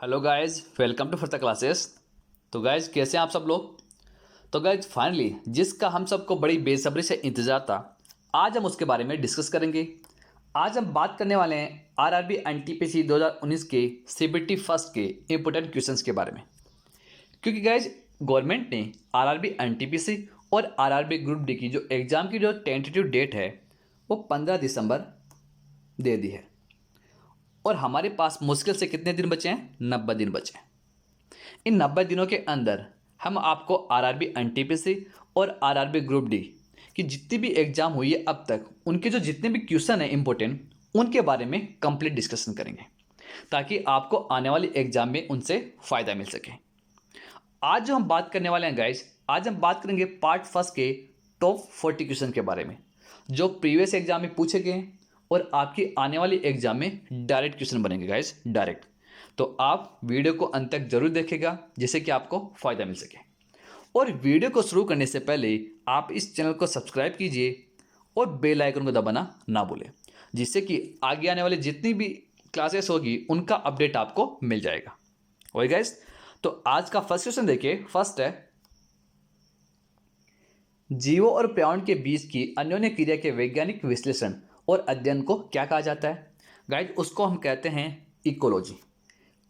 Hello guys, welcome to first classes. तो guys, कैसे हैं आप सब लोग। तो गाइस, फाइनली जिसका हम सबको बड़ी बेसब्री से इंतज़ार था, आज हम उसके बारे में डिस्कस करेंगे। आज हम बात करने वाले हैं आरआरबी एनटीपीसी 2019 के सीबीटी फर्स्ट के इंपॉर्टेंट क्वेश्चंस के बारे में। क्योंकि गाइस, गवर्नमेंट ने आरआरबी एनटीपीसी और आरआरबी ग्रुप डी की जो एग्ज़ाम की जो टेंटेटिव डेट है वो 15 दिसंबर दे दी है। और हमारे पास मुश्किल से कितने दिन बचे हैं? 90 दिन बचे हैं। इन 90 दिनों के अंदर हम आपको आरआरबी एनटीपीसी और आरआरबी ग्रुप डी की जितनी भी एग्जाम हुई है अब तक, उनके जो जितने भी क्वेश्चन हैं इंपॉर्टेंट, उनके बारे में कंप्लीट डिस्कशन करेंगे ताकि आपको आने वाली एग्जाम में उनसे फ़ायदा मिल सके। आज जो हम बात करने वाले हैं गाइस, आज हम बात करेंगे पार्ट फर्स्ट के टॉप 40 क्वेश्चन के बारे में जो प्रीवियस एग्जाम में पूछे गए हैं और आपकी आने वाली एग्जाम में डायरेक्ट क्वेश्चन बनेंगे गाइस, डायरेक्ट। तो आप वीडियो को अंत तक जरूर देखेगा जिससे कि आपको फ़ायदा मिल सके। और वीडियो को शुरू करने से पहले आप इस चैनल को सब्सक्राइब कीजिए और बेल आइकन को दबाना ना भूलें, जिससे कि आगे आने वाली जितनी भी क्लासेस होगी उनका अपडेट आपको मिल जाएगा। ओके गाइस, तो आज का फर्स्ट क्वेश्चन देखिए। फर्स्ट है, जीवों और पर्यावरण के बीच की अन्योन्य क्रिया के वैज्ञानिक विश्लेषण और अध्ययन को क्या कहा जाता है? गाइस, उसको हम कहते हैं इकोलॉजी,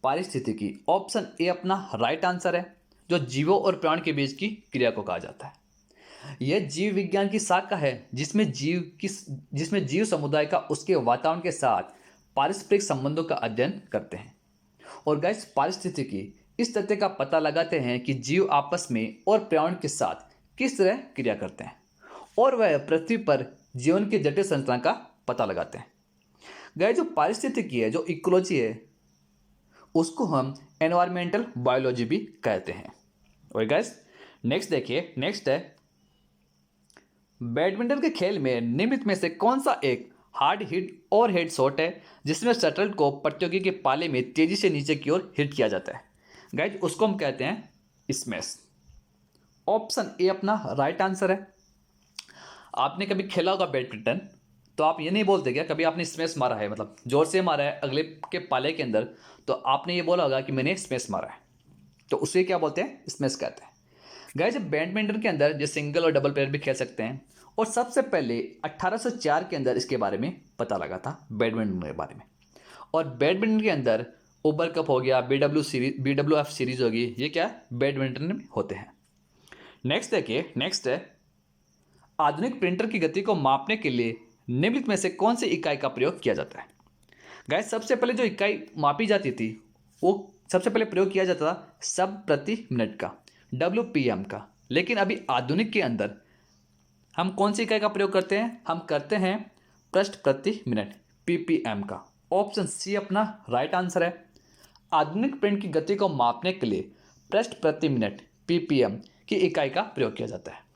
पारिस्थितिकी। ऑप्शन ए अपना राइट आंसर है, जो जीवों और प्राण के बीच की क्रिया को कहा जाता है। यह जीव विज्ञान की शाखा है जिसमें जीव समुदाय का उसके वातावरण के साथ पारस्परिक संबंधों का अध्ययन करते हैं। और गाइस, पारिस्थितिकी इस तथ्य का पता लगाते हैं कि जीव आपस में और पर्यावरण के साथ किस तरह क्रिया करते हैं और वह पृथ्वी पर जीवन की जटिल संरचना का पता लगाते हैं। गाइस, जो पारिस्थितिकी है, जो इकोलॉजी है, उसको हम एनवायरमेंटल बायोलॉजी भी कहते हैं। और गाइस, नेक्स्ट देखिए। नेक्स्ट है, बैडमिंटन के खेल में निम्नलिखित में से कौन सा एक हार्ड हिट और हेड शॉट है जिसमें शटल को प्रतियोगी के पाले में तेजी से नीचे की ओर हिट किया जाता है? गाइस, उसको हम कहते हैं स्मैश। ऑप्शन ए अपना राइट आंसर है। आपने कभी खेला होगा बैडमिंटन, तो आप ये नहीं बोलते क्या कभी आपने स्मैश मारा है, मतलब जोर से मारा है अगले के पाले के अंदर, तो आपने ये बोला होगा कि मैंने स्मैश मारा है, तो उसे क्या बोलते हैं? स्मैश कहते हैं। गाइस, जब बैडमिंटन के अंदर जो सिंगल और डबल प्लेयर भी खेल सकते हैं, और सबसे पहले 1804 के अंदर इसके बारे में पता लगा था, बैडमिंटन के बारे में। और बैडमिंटन के अंदर ओबर कप हो गया, BWF सीरीज होगी, ये क्या बैडमिंटन में होते हैं। नेक्स्ट देखिए। नेक्स्ट है, आधुनिक प्रिंटर की गति को मापने के लिए निम्नलिखित में से कौन सी इकाई का प्रयोग किया जाता है? गाइस, सबसे पहले जो इकाई मापी जाती थी वो सबसे पहले प्रयोग किया जाता था शब्द प्रति मिनट का, WPM का। लेकिन अभी आधुनिक के अंदर हम कौन सी इकाई का प्रयोग करते हैं? हम करते हैं पृष्ठ प्रति मिनट, PPM का। ऑप्शन सी अपना राइट आंसर है। आधुनिक प्रिंट की गति को मापने के लिए पृष्ठ प्रति मिनट, PPM की इकाई का प्रयोग किया जाता है।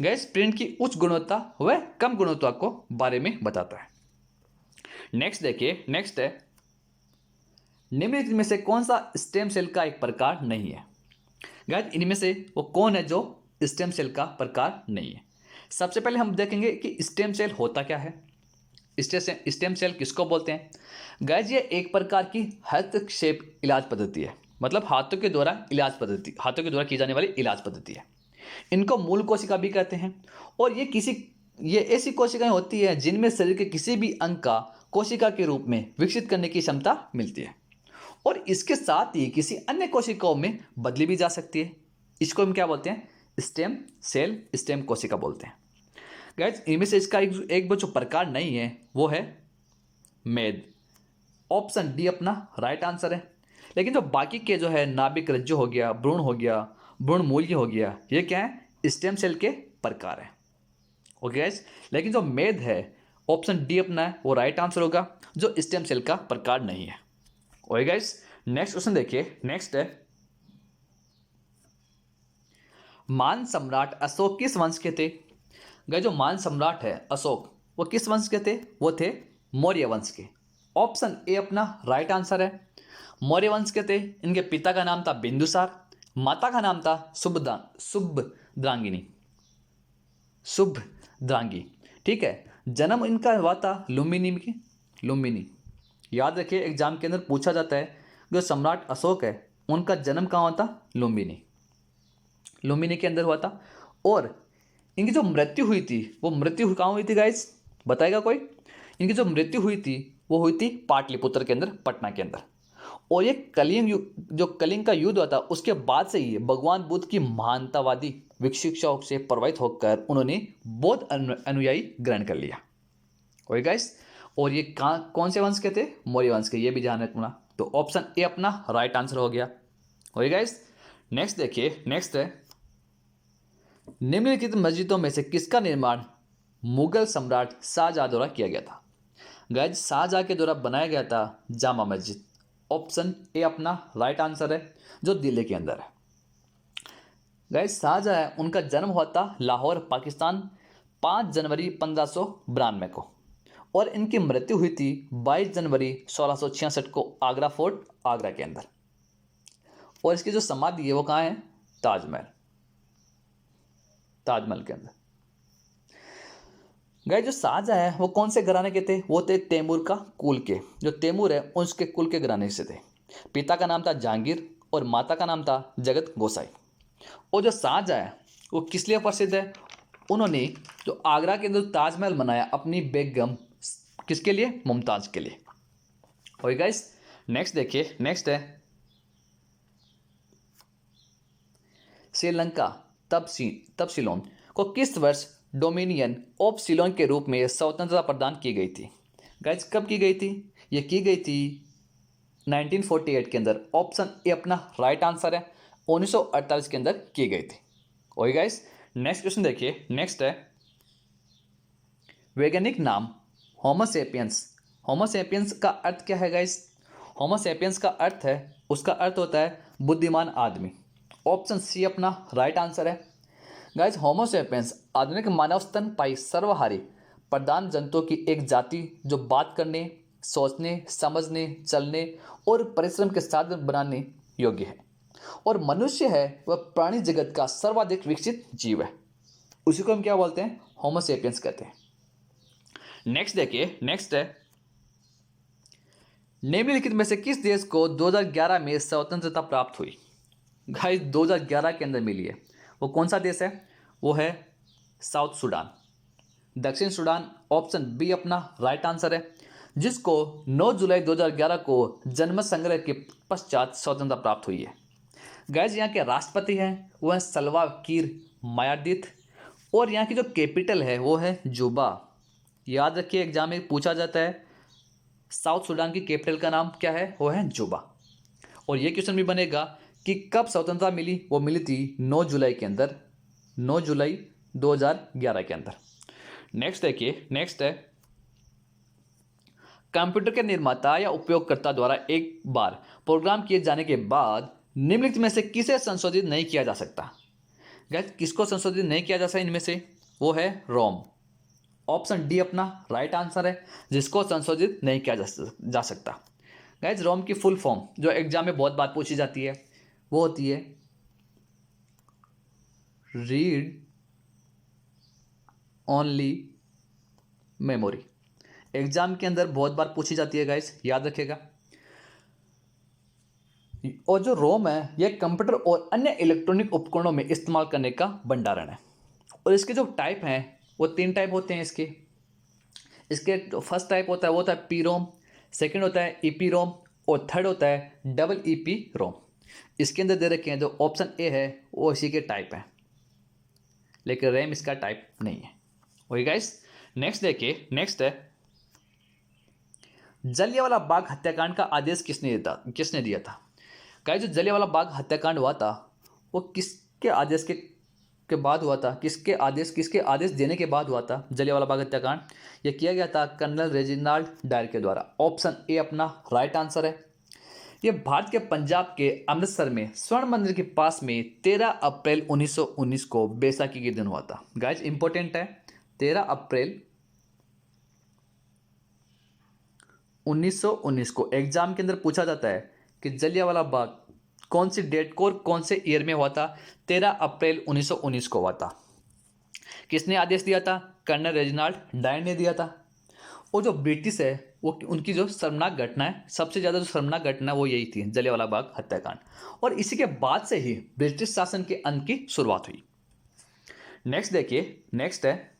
गैस, प्रिंट की उच्च गुणवत्ता व कम गुणवत्ता को बारे में बताता है। नेक्स्ट देखिए। नेक्स्ट है, निम्नलिखित में से कौन सा स्टेम सेल का एक प्रकार नहीं है? गाइस, इनमें से वो कौन है जो स्टेम सेल का प्रकार नहीं है? सबसे पहले हम देखेंगे कि स्टेम सेल होता क्या है, स्टेम सेल किसको बोलते हैं। गाइस, ये एक प्रकार की हस्तक्षेप इलाज पद्धति है, मतलब हाथों के द्वारा की जाने वाली इलाज पद्धति है। इनको मूल कोशिका भी कहते हैं। और ये ऐसी कोशिकाएं होती है जिनमें शरीर के किसी भी अंग का कोशिका के रूप में विकसित करने की क्षमता मिलती है, और इसके साथ ही किसी अन्य कोशिकाओं में बदली भी जा सकती है। इसको हम क्या बोलते हैं? स्टेम सेल, स्टेम कोशिका बोलते हैं। गाइस, इनमें से इसका एक जो प्रकार नहीं है वो है मेद। ऑप्शन डी अपना राइट आंसर है। लेकिन जो बाकी के जो है नाभिक रज्जु हो गया, भ्रूण हो गया, भ्रूण मूल्य हो गया, ये क्या है? स्टेम सेल के प्रकार है। ओके गाइस, लेकिन जो मेद है, ऑप्शन डी अपना है, वो राइट आंसर होगा, जो स्टेम सेल का प्रकार नहीं है। ओके गाइस, नेक्स्ट क्वेश्चन देखिए। नेक्स्ट है, मान सम्राट अशोक किस वंश के थे? गाइस, जो मान सम्राट है अशोक, वो किस वंश के थे? वो थे मौर्य वंश के। ऑप्शन ए अपना राइट आंसर है। मौर्य वंश के थे। इनके पिता का नाम था बिंदुसार, माता का नाम था शुभद्रांगी। ठीक है। जन्म इनका हुआ था लुम्बिनी। याद रखिए, एग्जाम के अंदर पूछा जाता है जो सम्राट अशोक है उनका जन्म कहाँ हुआ था? लुम्बिनी, लुम्बिनी के अंदर हुआ था। और इनकी जो मृत्यु हुई थी वो मृत्यु कहाँ हुई थी गाइस, बताएगा कोई? इनकी जो मृत्यु हुई थी वो हुई थी पाटलिपुत्र के अंदर, पटना के अंदर। और ये जो कलिंग का युद्ध हुआ था उसके बाद से ही भगवान बुद्ध की महानतावादी शिक्षाओं से प्रभावित होकर उन्होंने बौद्ध अनुयायी ग्रहण कर लिया। ओके गाइस, और ये कौन से वंश के थे? मौर्य वंश के, ये भी ध्यान रखना। तो ऑप्शन ए अपना राइट आंसर हो गया। ओके गाइस, नेक्स्ट देखिए, नेक्स्ट है निम्नलिखित मस्जिदों में से किसका निर्माण मुगल सम्राट शाहजहां द्वारा किया गया था? गाइस, शाहजहां के द्वारा बनाया गया था जामा मस्जिद। ऑप्शन ए अपना राइट आंसर है, जो दिल्ली के अंदर है। गाइस, शाहजहां उनका जन्म हुआ था लाहौर, पाकिस्तान 5 जनवरी 1592 को, और इनकी मृत्यु हुई थी 22 जनवरी 1666 को आगरा फोर्ट, आगरा के अंदर। और इसकी जो समाधि है वो कहाँ है? ताजमहल, ताजमहल के अंदर। गाइस, जो शाहजहां है वो कौन से घराने के थे? वो थे तैमूर का कुल के, जो तैमूर है उसके कुल के घराने से थे। पिता का नाम था जहांगीर और माता का नाम था जगत गोसाई। और जो शाहजहां है वो किस लिए प्रसिद्ध है? उन्होंने जो आगरा के अंदर ताजमहल बनाया अपनी बेगम किसके लिए? मुमताज के लिए। ओके गाइस, नेक्स्ट देखिए, नेक्स्ट है श्रीलंका तब सीलोन को किस वर्ष डोमिनियन ऑफ सीलोन के रूप में स्वतंत्रता प्रदान की गई थी? गाइस, कब की गई थी? ये की गई थी 1948 के अंदर। ऑप्शन ए अपना राइट आंसर है, 1948 के अंदर की गई थी। ओके गाइस, नेक्स्ट क्वेश्चन देखिए, नेक्स्ट है वैज्ञानिक नाम होमोसेपियंस। होमोसेपियंस का अर्थ क्या है गाइस? होमोसेपियंस का अर्थ है, उसका अर्थ होता है बुद्धिमान आदमी। ऑप्शन सी अपना राइट आंसर है। गाइस, होमोसेपियंस आधुनिक मानव स्तनपायी सर्वहारी प्रधान जंतुओं की एक जाति जो बात करने, सोचने, समझने, चलने और परिश्रम के साधन बनाने योग्य है, और मनुष्य है वह प्राणी जगत का सर्वाधिक विकसित जीव है। उसी को हम क्या बोलते हैं? होमोसेपियंस कहते हैं। नेक्स्ट देखिए, नेक्स्ट है निम्नलिखित में से किस देश को 2011 में स्वतंत्रता प्राप्त हुई? गाइस, 2011 के अंदर मिली है। वो कौन सा देश है? वो है साउथ सूडान, दक्षिण सूडान। ऑप्शन बी अपना राइट आंसर है, जिसको 9 जुलाई 2011 को जनमत संग्रह के पश्चात स्वतंत्रता प्राप्त हुई है। गाइस, यहाँ के राष्ट्रपति हैं वो है सल्वा कीर मायार्दित, और यहाँ की जो कैपिटल है वो है जुबा। याद रखिए, एग्जाम में पूछा जाता है साउथ सूडान की कैपिटल का नाम क्या है? वो है जुबा। और ये क्वेश्चन भी बनेगा कि कब स्वतंत्रता मिली? वो मिली थी 9 जुलाई के अंदर, 9 जुलाई 2011 के अंदर। नेक्स्ट देखिए, नेक्स्ट है कंप्यूटर के निर्माता या उपयोगकर्ता द्वारा एक बार प्रोग्राम किए जाने के बाद निम्नलिखित में से किसे संशोधित नहीं किया जा सकता? गाइस, किसको संशोधित नहीं किया जा सकता इनमें से? वो है रोम। ऑप्शन डी अपना राइट आंसर है, जिसको संशोधित नहीं किया जा सकता। गाइस, रोम की फुल फॉर्म जो एग्जाम में बहुत बार पूछी जाती है वो होती है रीड ओनली मेमोरी। एग्जाम के अंदर बहुत बार पूछी जाती है गाइस, याद रखिएगा। और जो रोम है यह कंप्यूटर और अन्य इलेक्ट्रॉनिक उपकरणों में इस्तेमाल करने का भंडारण है। और इसके जो टाइप हैं वो 3 टाइप होते हैं इसके। इसके फर्स्ट टाइप होता है वो होता है पी रोम, सेकेंड होता है ईपी रोम, और थर्ड होता है डबल ईपी रोम। इसके अंदर दे रखे हैं जो ऑप्शन ए है वो इसी के टाइप है, लेकिन रैम इसका टाइप नहीं है। ओके गाइस, नेक्स्ट देखिए, नेक्स्ट है जलियांवाला बाग हत्याकांड का आदेश किसने दिया था? गाइस, जो जलियांवाला बाग हत्याकांड हुआ था वो किसके आदेश के बाद हुआ था? किसके आदेश देने के बाद हुआ था जलियांवाला बाग हत्याकांड? यह किया गया था कर्नल रेजिनाल्ड डायर के द्वारा। ऑप्शन ए अपना राइट आंसर है। यह भारत के पंजाब के अमृतसर में स्वर्ण मंदिर के पास में 13 अप्रैल 1919 को बैसाखी के दिन हुआ था। गाइस, इंपॉर्टेंट है, 13 अप्रैल 1919 को एग्जाम के अंदर पूछा जाता है कि जलियांवाला बाग कौन सी डेट को और कौन से ईयर में हुआ था? 13 अप्रैल 1919 को हुआ था। किसने आदेश दिया था? कर्नल रेजिनाल्ड डायर ने दिया था। और जो ब्रिटिश है वो उनकी जो शर्मनाक घटना है, सबसे ज़्यादा जो शर्मनाक घटना वो यही थी, जलियांवाला बाग हत्याकांड। और इसी के बाद से ही ब्रिटिश शासन के अंत की शुरुआत हुई। नेक्स्ट देखिए, नेक्स्ट है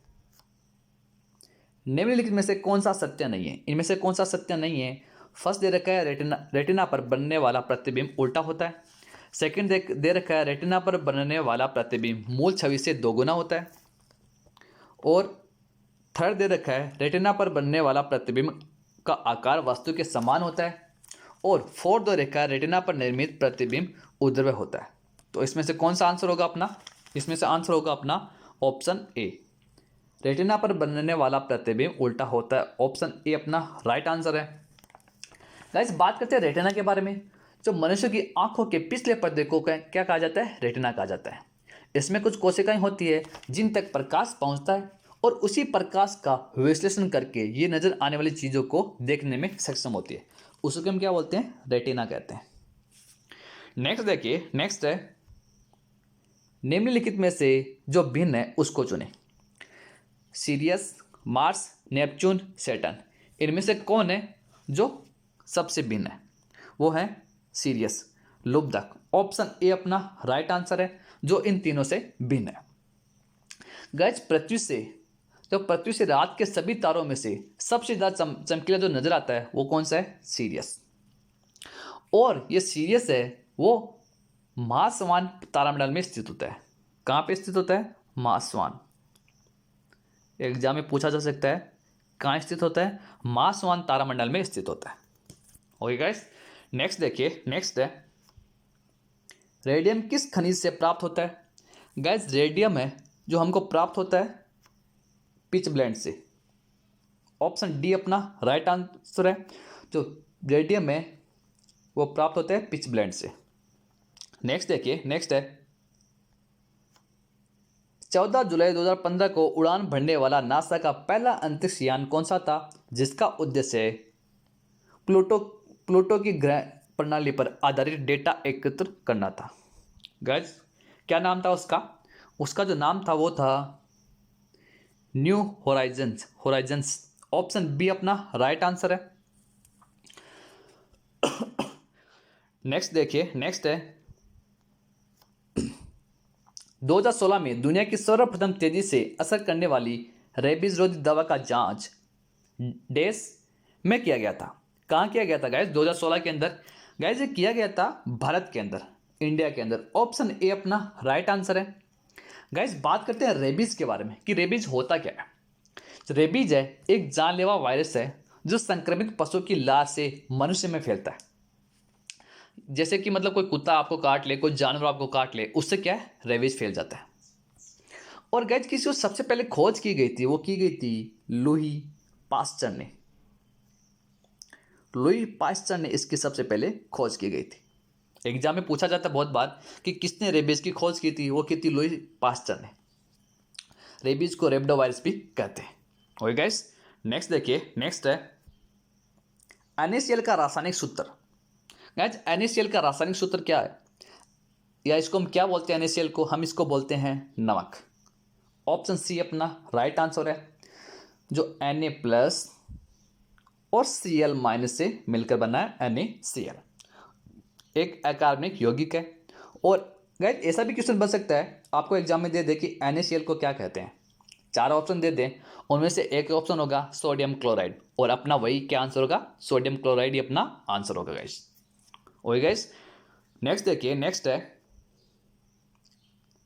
निम्नलिखित में से कौन सा सत्य नहीं है। इनमें से कौन सा सत्य नहीं है। फर्स्ट दे रखा है रेटिना पर बनने वाला प्रतिबिंब उल्टा होता है। सेकंड दे रखा है रेटिना पर बनने वाला प्रतिबिंब मूल छवि से दोगुना होता है। और थर्ड दे रखा है रेटिना पर बनने वाला प्रतिबिंब का आकार वस्तु के समान होता है। और फोर्थ दे रखा है रेटिना पर निर्मित प्रतिबिंब ऊर्ध्व होता है। तो इसमें से कौन सा आंसर होगा अपना। इसमें से आंसर होगा अपना ऑप्शन ए, रेटिना पर बनने वाला प्रतिबिंब उल्टा होता है। ऑप्शन ए अपना राइट आंसर है। गाइस बात करते हैं रेटिना के बारे में। जो मनुष्य की आंखों के पिछले पर्दे को क्या कहा जाता है, रेटिना कहा जाता है। इसमें कुछ कोशिकाएं होती है जिन तक प्रकाश पहुंचता है और उसी प्रकाश का विश्लेषण करके ये नजर आने वाली चीज़ों को देखने में सक्षम होती है। उसको हम क्या बोलते हैं, रेटिना कहते हैं। नेक्स्ट देखिए, नेक्स्ट है निम्नलिखित में से जो भिन्न है उसको चुने। सीरियस, मार्स, नेपच्यून, सैटर्न, इनमें से कौन है जो सबसे भिन्न है। वो है सीरियस, लुब्धक। ऑप्शन ए अपना राइट आंसर है, जो इन तीनों से भिन्न है। गाइस पृथ्वी से रात के सभी तारों में से सबसे ज़्यादा चमकीला जो नजर आता है वो कौन सा है, सीरियस। और ये सीरियस है वो महासवान तारामंडल में स्थित होता है। कहाँ पे स्थित होता है, महासवान। एग्जाम में पूछा जा सकता है कहाँ स्थित होता है, महासवान तारामंडल में स्थित होता है। ओके गाइस, नेक्स्ट देखिए, नेक्स्ट है रेडियम किस खनिज से प्राप्त होता है। गाइस रेडियम है जो हमको प्राप्त होता है पिच ब्लेंड से। ऑप्शन डी अपना राइट आंसर है। जो रेडियम है वो प्राप्त होता है पिच ब्लेंड से। नेक्स्ट देखिए, नेक्स्ट है 14 जुलाई 2015 को उड़ान भरने वाला नासा का पहला अंतरिक्ष यान कौन सा था, जिसका उद्देश्य प्लूटो की ग्रह प्रणाली पर आधारित डेटा एकत्र करना था। गाइस क्या नाम था उसका। उसका जो नाम था वो था न्यू होराइजन्स। ऑप्शन बी अपना राइट आंसर है। नेक्स्ट देखिए, नेक्स्ट है 2016 में दुनिया की सर्वप्रथम तेजी से असर करने वाली रेबीज रोधी दवा का जांच देश में किया गया था। कहाँ किया गया था गाइस, 2016 के अंदर। गाइस ये किया गया था भारत के अंदर, इंडिया के अंदर। ऑप्शन ए अपना राइट आंसर है। गाइस बात करते हैं रेबीज के बारे में कि रेबीज होता क्या है। रेबीज है एक जानलेवा वायरस है जो संक्रमित पशु की लार से मनुष्य में फैलता है। जैसे कि मतलब कोई कुत्ता आपको काट ले, कोई जानवर आपको काट ले, उससे क्या है, रेबीज फैल जाता है। और गाइस किसी को सबसे पहले खोज की गई थी, वो की गई थी लुई पास्चर ने। लुई पास्चर ने इसकी सबसे पहले खोज की गई थी। एग्जाम में पूछा जाता है बहुत बार कि किसने रेबीज की खोज की थी, वो की थी लुई पास्चर ने। रेबीज को रेबडो वायरस भी कहते हैं। ओके गाइस, नेक्स्ट देखिए, नेक्स्ट है NaCl का रासायनिक सूत्र। गाइस NaCl का रासायनिक सूत्र क्या है, या इसको हम क्या बोलते हैं, NaCl को हम इसको बोलते हैं नमक। ऑप्शन सी अपना राइट आंसर है। जो Na+ और Cl- से मिलकर बना है NaCl, एक अकार्बनिक यौगिक है। और गाइस ऐसा भी क्वेश्चन बन सकता है आपको एग्जाम में दे दे कि NaCl को क्या कहते हैं। 4 ऑप्शन दे दें, उनमें से एक ऑप्शन होगा सोडियम क्लोराइड, और अपना वही क्या आंसर होगा, सोडियम क्लोराइड ही अपना आंसर होगा गाइस। ओके गाइस, नेक्स्ट देखिए, नेक्स्ट है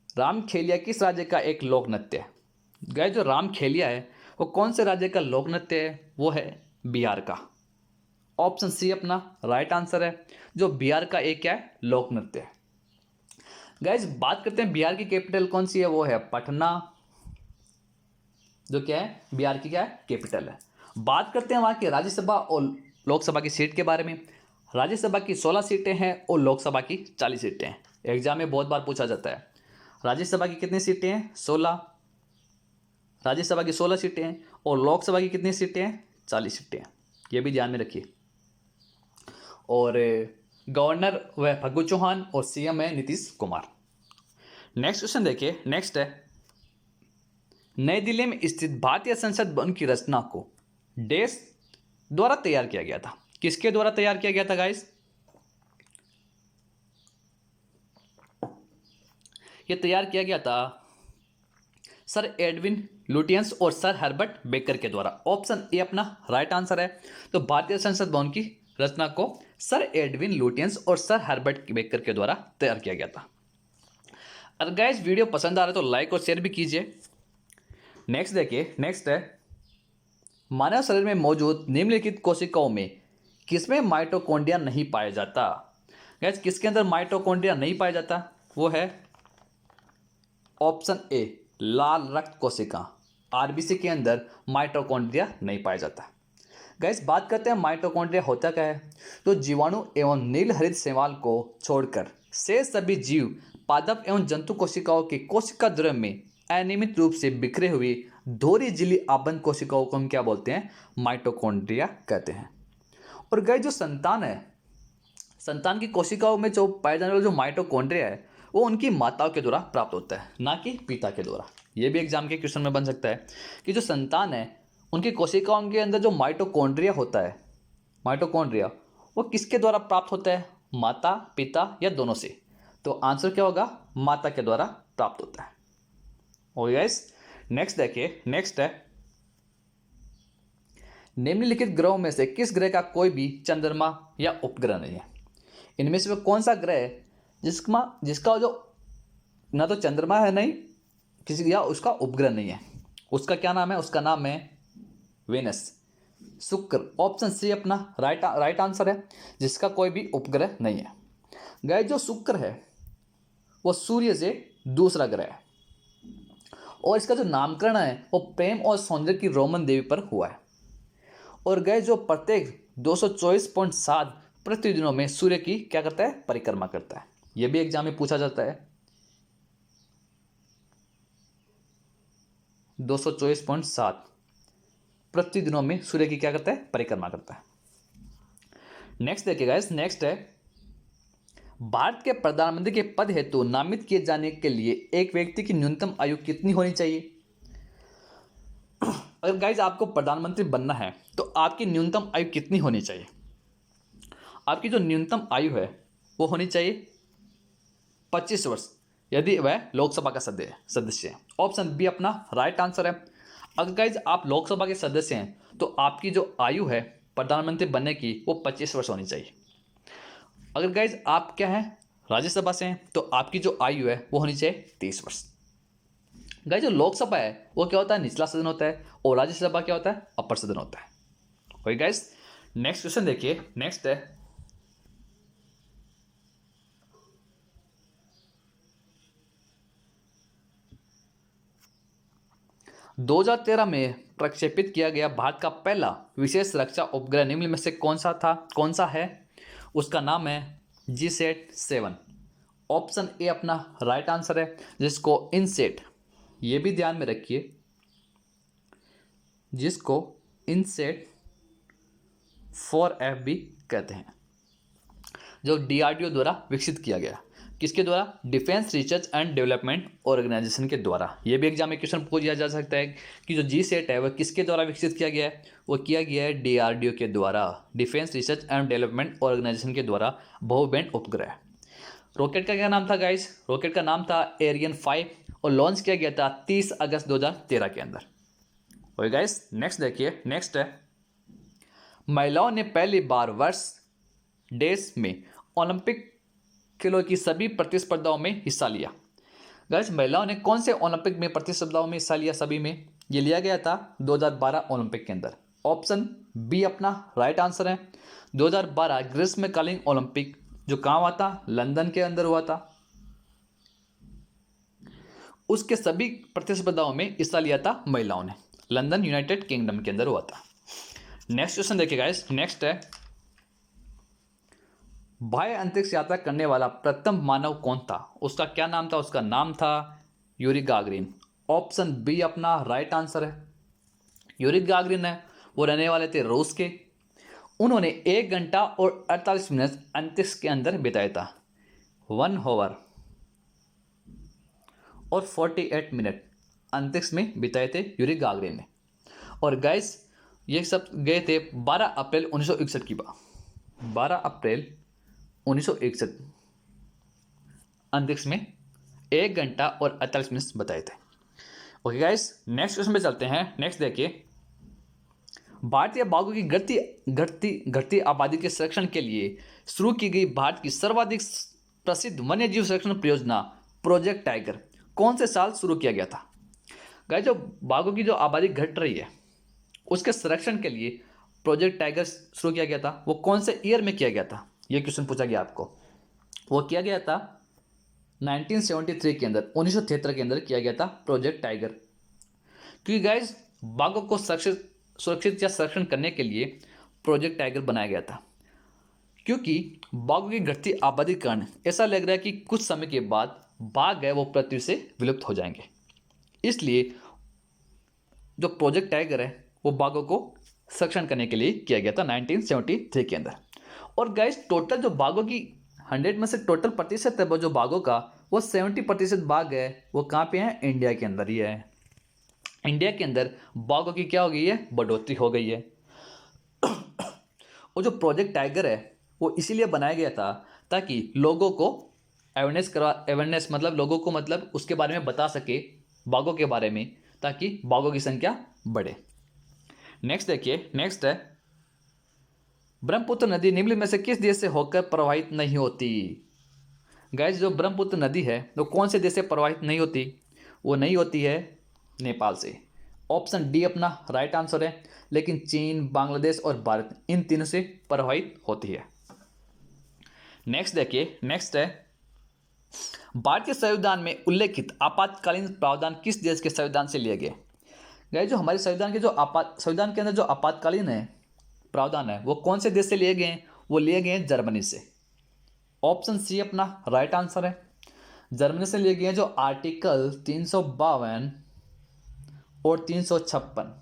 रामखेलिया किस राज्य का एक लोक नृत्य है। गाइस जो रामखेलिया है वो कौन से राज्य का लोक नृत्य है, वो है बिहार का। ऑप्शन सी अपना राइट आंसर है। जो बिहार का एक क्या है, लोक नृत्य है। गाइस बात करते हैं बिहार की कैपिटल कौन सी है, वो है पटना। जो क्या है, बिहार की क्या है, कैपिटल है। बात करते हैं वहाँ की राज्यसभा और लोकसभा की सीट के बारे में। राज्यसभा की 16 सीटें हैं और लोकसभा की 40 सीटें हैं। एग्जाम में बहुत बार पूछा जाता है राज्यसभा की कितनी सीटें हैं, 16। राज्यसभा की 16 सीटें हैं और लोकसभा की कितनी सीटें हैं, 40 सीटें हैं। ये भी ध्यान में रखिए। और गवर्नर वह फग्गू चौहान और CM है नीतीश कुमार। नेक्स्ट क्वेश्चन देखिए, नेक्स्ट है नई दिल्ली में स्थित भारतीय संसद भवन की रचना को डेस द्वारा तैयार किया गया था। किसके द्वारा तैयार किया गया था गाइस? ये तैयार किया गया था सर एडविन लुटियंस और सर हर्बर्ट बेकर के द्वारा। ऑप्शन ए अपना राइट आंसर है। तो भारतीय संसद भवन की रचना को सर एडविन लुटियंस और सर हर्बर्ट बेकर के द्वारा तैयार किया गया था। अगर गाइस वीडियो पसंद आ रहा है तो लाइक और शेयर भी कीजिए। नेक्स्ट देखिए, नेक्स्ट है मानव शरीर में मौजूद निम्नलिखित कोशिकाओं में किसमें माइटोकॉन्ड्रिया नहीं पाया जाता? गाइस किसके अंदर माइटोकॉन्ड्रिया नहीं पाया जाता? वो है ऑप्शन ए लाल रक्त कोशिका। आरबीसी के अंदर माइटोकॉन्ड्रिया नहीं पाया जाता। गाइस बात करते हैं माइटोकॉन्ड्रिया होता क्या है। तो जीवाणु एवं नील हरित शैवाल को छोड़कर शेष सभी जीव पादप एवं जंतु कोशिकाओं के कोशिका द्रव्य में अनियमित रूप से बिखरे हुए दोहरी झिल्ली आबंद कोशिकाओं को हम क्या बोलते हैं? माइटोकॉन्ड्रिया कहते हैं। और गाइस जो संतान है, संतान की कोशिकाओं में जो पाए जाने वाला जो माइटोकॉन्ड्रिया है वो उनकी माताओं के द्वारा प्राप्त होता है, ना कि पिता के द्वारा। ये भी एग्जाम के क्वेश्चन में बन सकता है कि जो संतान है उनकी कोशिकाओं के अंदर जो माइटोकॉन्ड्रिया होता है, माइटोकॉन्ड्रिया वो किसके द्वारा प्राप्त होता है? माता, पिता या दोनों से? तो आंसर क्या होगा? माता के द्वारा प्राप्त होता है। और गाइस नेक्स्ट देखिए, नेक्स्ट है निम्नलिखित ग्रहों में से किस ग्रह का कोई भी चंद्रमा या उपग्रह नहीं है? इनमें से वो कौन सा ग्रह है जिसका जो ना तो चंद्रमा है नहीं किसी या उसका उपग्रह नहीं है? उसका क्या नाम है? उसका नाम है वेनस, शुक्र। ऑप्शन सी अपना राइट आंसर है, जिसका कोई भी उपग्रह नहीं है। गाइस जो शुक्र है वो सूर्य से दूसरा ग्रह है और इसका जो नामकरण है वो प्रेम और सौंदर्य की रोमन देवी पर हुआ है। और गाइस जो प्रत्येक 224.7 पृथ्वी दिनों में सूर्य की क्या करता है? परिक्रमा करता है। यह भी एग्जाम में पूछा जाता है। 224.7 पृथ्वी दिनों में सूर्य की क्या करता है? परिक्रमा करता है। नेक्स्ट देखिए गाइस, नेक्स्ट है भारत के प्रधानमंत्री के पद हेतु नामित किए जाने के लिए एक व्यक्ति की न्यूनतम आयु कितनी होनी चाहिए? अगर गाइस आपको प्रधानमंत्री बनना है तो आपकी न्यूनतम आयु कितनी होनी चाहिए? आपकी जो न्यूनतम आयु है वो होनी चाहिए 25 वर्ष, यदि वह लोकसभा का सदस्य है। ऑप्शन बी अपना राइट आंसर है। अगर गाइज आप लोकसभा के सदस्य हैं तो आपकी जो आयु है प्रधानमंत्री बनने की वो 25 वर्ष होनी चाहिए। अगर गाइज आप क्या हैं? राज्यसभा से हैं तो आपकी जो आयु है वो होनी चाहिए 30 वर्ष। गाइज जो लोकसभा है वो क्या होता है? निचला सदन होता है और राज्यसभा क्या होता है? अपर सदन होता है। ओके गाइज नेक्स्ट क्वेश्चन देखिए, नेक्स्ट है 2013 में प्रक्षेपित किया गया भारत का पहला विशेष रक्षा उपग्रह निम्न में से कौन सा है? उसका नाम है GSAT-7। ऑप्शन ए अपना राइट आंसर है, जिसको इनसेट, ये भी ध्यान में रखिए, जिसको इनसेट 4F भी कहते हैं, जो DRDO द्वारा विकसित किया गया। किसके द्वारा? Defence research and development organisation के द्वारा। ये भी एग्जाम में क्वेश्चन पूछा जा सकता है कि जो GSAT है वह किसके द्वारा विकसित किया गया है? वो किया गया है DRDO के द्वारा, defence research and development organisation के द्वारा बहुबैंड उपग्रह। रॉकेट का क्या नाम था गाइस? रॉकेट का नाम था एरियन 5 और लॉन्च किया गया था 30 अगस्त 2013 के अंदर। और गाइस नेक्स्ट देखिए, नेक्स्ट है महिलाओं ने पहली बार वर्ष डेस में ओलंपिक खेलों की सभी प्रतिस्पर्धाओं में हिस्सा लिया। गाइस महिलाओं ने कौन से ओलंपिक में प्रतिस्पर्धाओं में हिस्सा लिया? सभी में। ये लिया गया था 2012 ओलंपिक के अंदर। ऑप्शन बी अपना राइट आंसर है। 2012 ग्रीष्मकालीन ओलंपिक जो कहाँ हुआ था? लंदन के अंदर हुआ था। उसके सभी प्रतिस्पर्धाओं में हिस्सा लिया था महिलाओं ने, लंदन यूनाइटेड किंगडम के अंदर हुआ था। नेक्स्ट क्वेश्चन देखिए गाइस, नेक्स्ट है बाह्य अंतरिक्ष यात्रा करने वाला प्रथम मानव कौन था? उसका क्या नाम था? उसका नाम था यूरी गागरिन। ऑप्शन बी अपना राइट आंसर है। यूरी गागरिन है वो रहने वाले थे रूस के। उन्होंने 1 घंटा और 48 मिनट अंतरिक्ष के अंदर बिताया था। 1 आवर और 48 मिनट अंतरिक्ष में बिताए थे यूरी गागरिन ने। और गाइस ये सब गए थे 12 अप्रैल 1961 की बात, 12 अप्रैल 1961 अंतरिक्ष में 1 घंटा और 48 मिनट बताए थे। ओके गाइस, नेक्स्ट क्वेश्चन पे चलते हैं। नेक्स्ट देखिए, भारतीय बाघों की घटती घटती घटती आबादी के संरक्षण के लिए शुरू की गई भारत की सर्वाधिक प्रसिद्ध वन्यजीव संरक्षण परियोजना प्रोजेक्ट टाइगर कौन से साल शुरू किया गया था? गाइस, जो बाघों की जो आबादी घट रही है उसके संरक्षण के लिए प्रोजेक्ट टाइगर शुरू किया गया था, वो कौन से ईयर में किया गया था? ये क्वेश्चन पूछा गया आपको। वो किया गया था 1973 के अंदर, 1973 के अंदर किया गया था प्रोजेक्ट टाइगर। क्योंकि गाइस, बाघों को सुरक्षित या संरक्षण करने के लिए प्रोजेक्ट टाइगर बनाया गया था, क्योंकि बाघों की घटती आबादी के कारण ऐसा लग रहा है कि कुछ समय के बाद बाघ है वो पृथ्वी से विलुप्त हो जाएंगे। इसलिए जो प्रोजेक्ट टाइगर है वो बाघों को संरक्षण करने के लिए किया गया था 1973 के अंदर। और गाइस, टोटल जो बाघों की 100 में से टोटल प्रतिशत है वो जो बाघों का, वो 70% बाघ है वो कहाँ पे है? इंडिया के अंदर ही है। इंडिया के अंदर बाघों की क्या हो गई है? बढ़ोतरी हो गई है। और जो प्रोजेक्ट टाइगर है वो इसीलिए बनाया गया था ताकि लोगों को अवेयरनेस मतलब लोगों को मतलब उसके बारे में बता सके, बाघों के बारे में, ताकि बाघों की संख्या बढ़े। नेक्स्ट देखिए, नेक्स्ट है, ब्रह्मपुत्र नदी निम्नलिखित में से किस देश से होकर प्रवाहित नहीं होती? गाइस, जो ब्रह्मपुत्र नदी है वो कौन से देश से प्रवाहित नहीं होती? वो नहीं होती है नेपाल से। ऑप्शन डी अपना राइट आंसर है, लेकिन चीन, बांग्लादेश और भारत इन तीनों से प्रवाहित होती है। नेक्स्ट देखिए, नेक्स्ट है, भारतीय संविधान में उल्लेखित आपातकालीन प्रावधान किस देश के संविधान से लिए गए? गाइस, जो हमारे संविधान के जो संविधान के अंदर जो आपातकालीन है प्रावधान है वो कौन से देश से लिए गए हैं? वो लिए गए हैं जर्मनी से। ऑप्शन सी अपना राइट आंसर है, जर्मनी से लिए गए हैं, जो आर्टिकल 352 और 356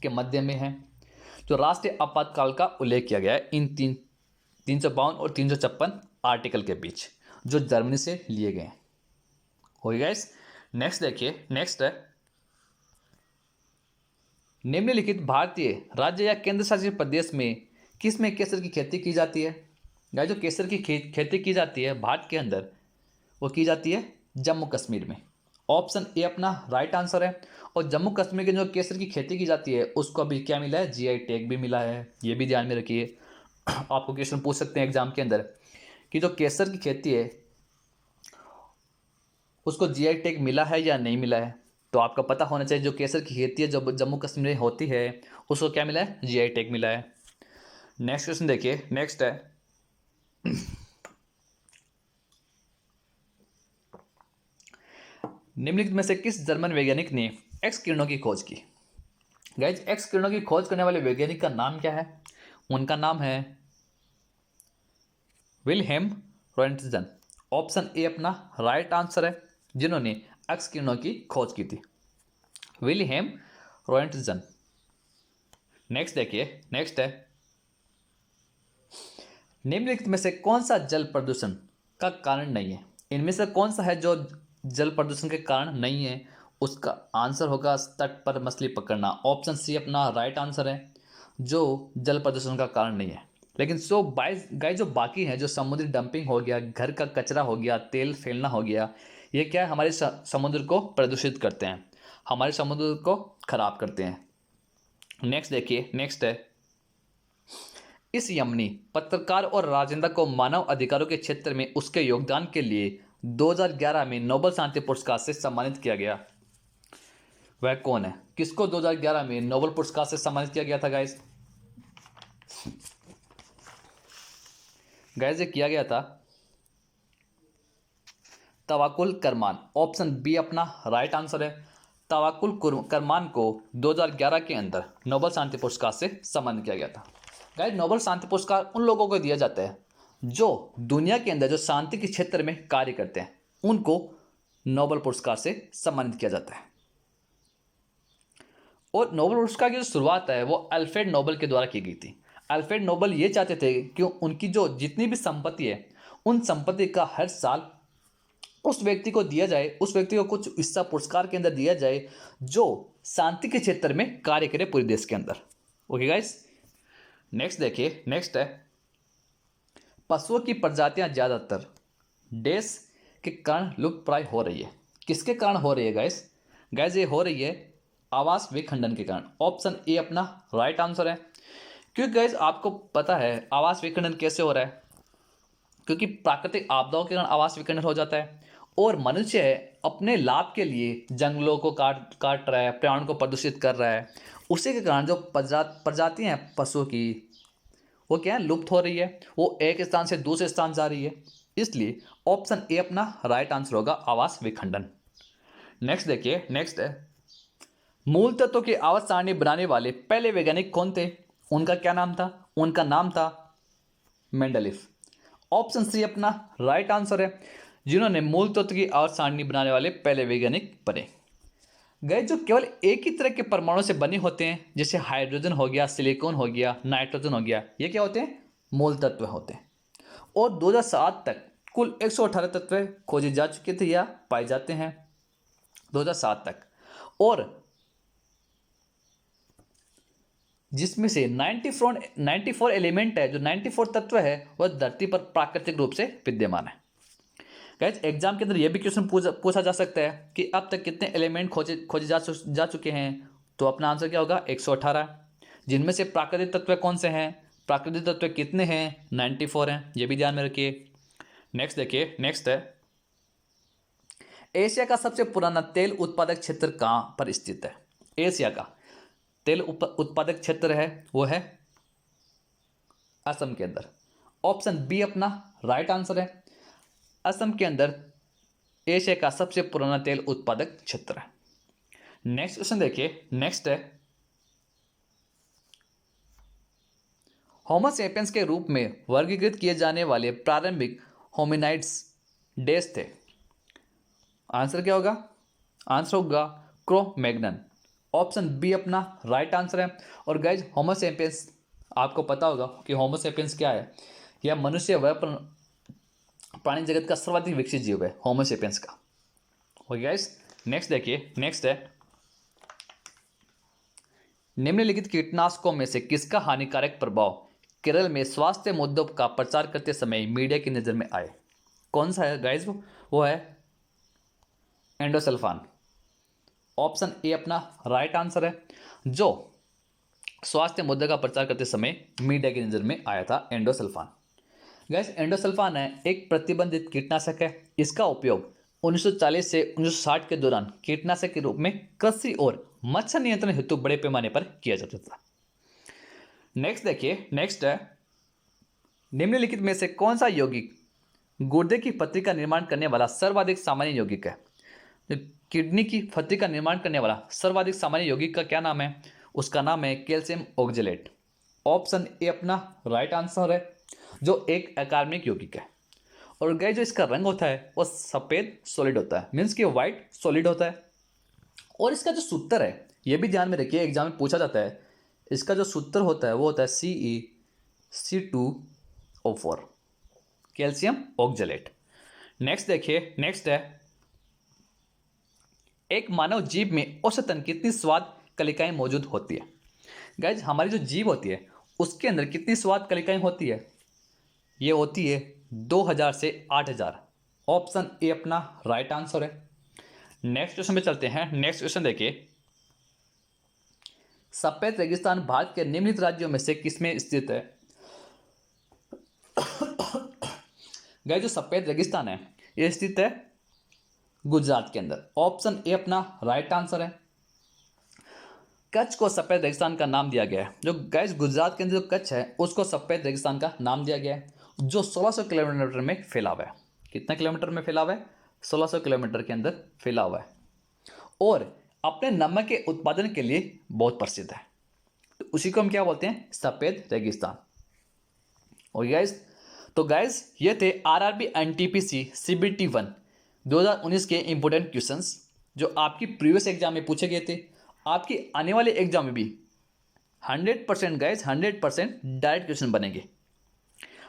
के मध्य में है, जो राष्ट्रीय आपातकाल का उल्लेख किया गया है इन 352 और 356 आर्टिकल के बीच, जो जर्मनी से लिए गए हैं। हो गया गाइस। नेक्स्ट देखिए, नेक्स्ट है, निम्नलिखित भारतीय राज्य या केंद्र शासित प्रदेश में किस में केसर की खेती की जाती है? गाइस, जो केसर की खेती की जाती है भारत के अंदर वो की जाती है जम्मू कश्मीर में। ऑप्शन ए अपना राइट आंसर है। और जम्मू कश्मीर के जो केसर की खेती की जाती है उसको अभी क्या मिला है? जीआई टैग भी मिला है। ये भी ध्यान में रखिए, आपको क्वेश्चन पूछ सकते हैं एग्जाम के अंदर कि जो केसर की खेती है उसको जीआई टैग मिला है या नहीं मिला है। तो आपका पता होना चाहिए जो केसर की खेती है जो जम्मू कश्मीर में होती है उसको क्या मिला है? जीआई टैग मिला है। नेक्स्ट क्वेश्चन देखिए, नेक्स्ट है, निम्नलिखित में से किस जर्मन वैज्ञानिक ने एक्स किरणों की खोज की? गाइज, एक्स किरणों की खोज करने वाले वैज्ञानिक का नाम क्या है? उनका नाम है विल्हेम रॉयंटजन। ऑप्शन ए अपना राइट आंसर है, जिन्होंने एक्स किरणों की खोज की थी, विल्हेम रॉयंटजन। नेक्स्ट देखिए, नेक्स्ट है, निम्नलिखित में से कौन सा जल प्रदूषण का कारण नहीं है? इनमें से कौन सा है जो जल प्रदूषण के कारण नहीं है? उसका आंसर होगा तट पर मछली पकड़ना। ऑप्शन सी अपना राइट आंसर है, जो जल प्रदूषण का कारण नहीं है। लेकिन सो गाइस, जो बाकी हैं, जो समुद्री डंपिंग हो गया, घर का कचरा हो गया, तेल फैलना हो गया, ये क्या है? हमारे समुद्र को प्रदूषित करते हैं, हमारे समुद्र को खराब करते हैं। नेक्स्ट देखिए, नेक्स्ट है, इस यमनी पत्रकार और राजेंद्र को मानव अधिकारों के क्षेत्र में उसके योगदान के लिए 2011 में नोबेल शांति पुरस्कार से सम्मानित किया गया। वह कौन है? किसको 2011 में नोबेल पुरस्कार से सम्मानित किया गया था गाइस? गाइस, ये किया गया था तवाकुल करमान। ऑप्शन बी अपना राइट आंसर है। तवाकुल करमान को 2011 के अंदर नोबेल शांति पुरस्कार से सम्मानित किया गया था। गाइस, नोबेल शांति पुरस्कार उन लोगों को दिया जाता है जो दुनिया के अंदर जो शांति के क्षेत्र में कार्य करते हैं, उनको नोबेल पुरस्कार से सम्मानित किया जाता है। और नोबेल पुरस्कार की जो शुरुआत है वो अल्फ्रेड नोबेल के द्वारा की गई थी। अल्फ्रेड नोबेल ये चाहते थे कि उनकी जो जितनी भी संपत्ति है उन संपत्ति का हर साल उस व्यक्ति को दिया जाए, उस व्यक्ति को कुछ हिस्सा पुरस्कार के अंदर दिया जाए जो शांति के क्षेत्र में कार्य करे पूरे देश के अंदर। ओके गाइस, नेक्स्ट देखिए, नेक्स्ट है पशुओं की प्रजातियां ज्यादातर देश के कारण लुप्त प्राय हो रही है। किसके कारण हो रही है गाइस? गाइस ये हो रही है आवास विखंडन के कारण। ऑप्शन ए अपना राइट आंसर है। क्योंकि गाइस आपको पता है आवास विखंडन कैसे हो रहा है, क्योंकि प्राकृतिक आपदाओं के कारण आवास विखंडन हो जाता है और मनुष्य है अपने लाभ के लिए जंगलों को काट रहा है, पर्यावरण को प्रदूषित कर रहा है। उसी के कारण जो प्रजातियां हैं पशुओं की वो क्या है, लुप्त हो रही है, वो एक स्थान से दूसरे स्थान जा रही है। इसलिए ऑप्शन ए अपना राइट आंसर होगा, आवास विखंडन। नेक्स्ट देखिए, नेक्स्ट है मूल तत्वों की आवास सारणी बनाने वाले पहले वैज्ञानिक कौन थे? उनका क्या नाम था? उनका नाम था मेंडलीफ। ऑप्शन सी अपना राइट आंसर है, जिन्होंने मूल तत्व की आवास सारणी बनाने वाले पहले वैज्ञानिक बने। गए जो केवल एक ही तरह के परमाणु से बने होते हैं, जैसे हाइड्रोजन हो गया, सिलिकॉन हो गया, नाइट्रोजन हो गया, ये क्या होते हैं? मूल तत्व होते हैं। और 2007 तक कुल 118 तत्व खोजे जा चुके थे या पाए जाते हैं 2007 तक, और जिसमें से 94 एलिमेंट है, जो 94 तत्व है वह धरती पर प्राकृतिक रूप से विद्यमान है। गाइस एग्जाम के अंदर यह भी क्वेश्चन पूछा जा सकता है कि अब तक कितने एलिमेंट खोजे जा चुके हैं, तो अपना आंसर क्या होगा? 118। जिनमें से प्राकृतिक तत्व कौन से हैं? प्राकृतिक तत्व कितने हैं? 94 हैं, ये भी ध्यान में रखिए। नेक्स्ट देखिए, नेक्स्ट है एशिया का सबसे पुराना तेल उत्पादक क्षेत्र कहां पर स्थित है? एशिया का तेल उत्पादक क्षेत्र है वो है असम के अंदर। ऑप्शन बी अपना राइट आंसर है, असम के अंदर एशिया का सबसे पुराना तेल उत्पादक क्षेत्र है। नेक्स्ट क्वेश्चन देखिए, नेक्स्ट है होमो सेपियंस के रूप में वर्गीकृत किए जाने वाले प्रारंभिक होमिनाइड्स डेस थे। आंसर क्या होगा? आंसर होगा क्रो-मैग्नन। ऑप्शन बी अपना राइट आंसर है। और गाइज होमो सेपियंस आपको पता होगा कि होमो सेपियंस क्या है? यह मनुष्य वह प्राणी जगत का सर्वाधिक विकसित जीव है, होमो सेपियंस का। ओके गाइज, नेक्स्ट देखिए, नेक्स्ट है निम्नलिखित कीटनाशकों में से किसका हानिकारक प्रभाव केरल में स्वास्थ्य मुद्दों का प्रचार करते समय मीडिया की नजर में आए? कौन सा है गाइज? वो है एंडोसल्फान। ऑप्शन ए अपना राइट आंसर है, जो स्वास्थ्य मुद्दे का प्रचार करते समय मीडिया की नजर में आया था, एंडोसल्फान। गैस एंडोसल्फान है एक प्रतिबंधित कीटनाशक है। इसका उपयोग 1940 से 1960 के दौरान कीटनाशक के रूप में कृषि और मत्स्य नियंत्रण हेतु बड़े पैमाने पर किया जाता था। नेक्स्ट देखिए, नेक्स्ट है निम्नलिखित में से कौन सा यौगिक गुर्दे की पत्थरी का निर्माण करने वाला सर्वाधिक सामान्य यौगिक है? किडनी की पत्थरी का निर्माण करने वाला सर्वाधिक सामान्य यौगिक का क्या नाम है? उसका नाम है कैल्शियम ऑक्जेलेट। ऑप्शन ए अपना राइट आंसर है, जो एक अकार्बनिक यौगिक है। और गाइस जो इसका रंग होता है वो सफ़ेद सॉलिड होता है, मीन्स कि वाइट सॉलिड होता है। और इसका जो सूत्र है ये भी ध्यान में रखिए, एग्जाम में पूछा जाता है। इसका जो सूत्र होता है वो होता है CeC2O4, कैल्शियम ऑक्जेलेट। नेक्स्ट देखिए, नेक्स्ट है एक मानव जीभ में औसतन कितनी स्वाद कलिकाएं मौजूद होती है? गाइज हमारी जो जीभ होती है उसके अंदर कितनी स्वाद कलिकाएं होती है? ये होती है 2000 से 8000। ऑप्शन ए अपना राइट आंसर है। नेक्स्ट क्वेश्चन पे चलते हैं। नेक्स्ट क्वेश्चन देखिए सफेद रेगिस्तान भारत के निम्नलिखित राज्यों में से किसमें स्थित है? गाइज जो सफेद रेगिस्तान है ये स्थित है गुजरात के अंदर। ऑप्शन ए अपना राइट आंसर है। कच्छ को सफेद रेगिस्तान का नाम दिया गया है। जो गैस गुजरात के अंदर जो कच्छ है उसको सफेद रेगिस्तान का नाम दिया गया है, जो 1600 किलोमीटर में फैला हुआ है। कितने किलोमीटर में फैला हुआ है? 1600 किलोमीटर के अंदर फैला हुआ है और अपने नमक के उत्पादन के लिए बहुत प्रसिद्ध है। तो उसी को हम क्या बोलते हैं? सफेद रेगिस्तान। और गैस तो गैस ये थे RRB NTPC CBT 1 2019 के इंपोर्टेंट क्वेश्चंस जो आपकी प्रीवियस एग्जाम में पूछे गए थे। आपकी आने वाले एग्जाम में भी 100% गाइस 100% डायरेक्ट क्वेश्चन बनेंगे।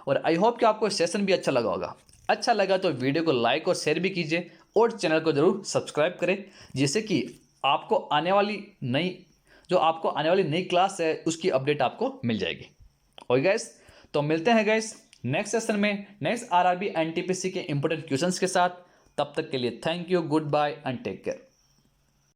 और आई होप कि आपको सेशन भी अच्छा लगा होगा। अच्छा लगा तो वीडियो को लाइक और शेयर भी कीजिए और चैनल को जरूर सब्सक्राइब करें, जिससे कि आपको आने वाली नई क्लास है उसकी अपडेट आपको मिल जाएगी। ओके गाइस, तो मिलते हैं गाइस नेक्स्ट सेशन में नेक्स्ट आरआरबी एनटीपीसी के इंपॉर्टेंट क्वेश्चंस के साथ। तब तक के लिए thank you, good bye and take care.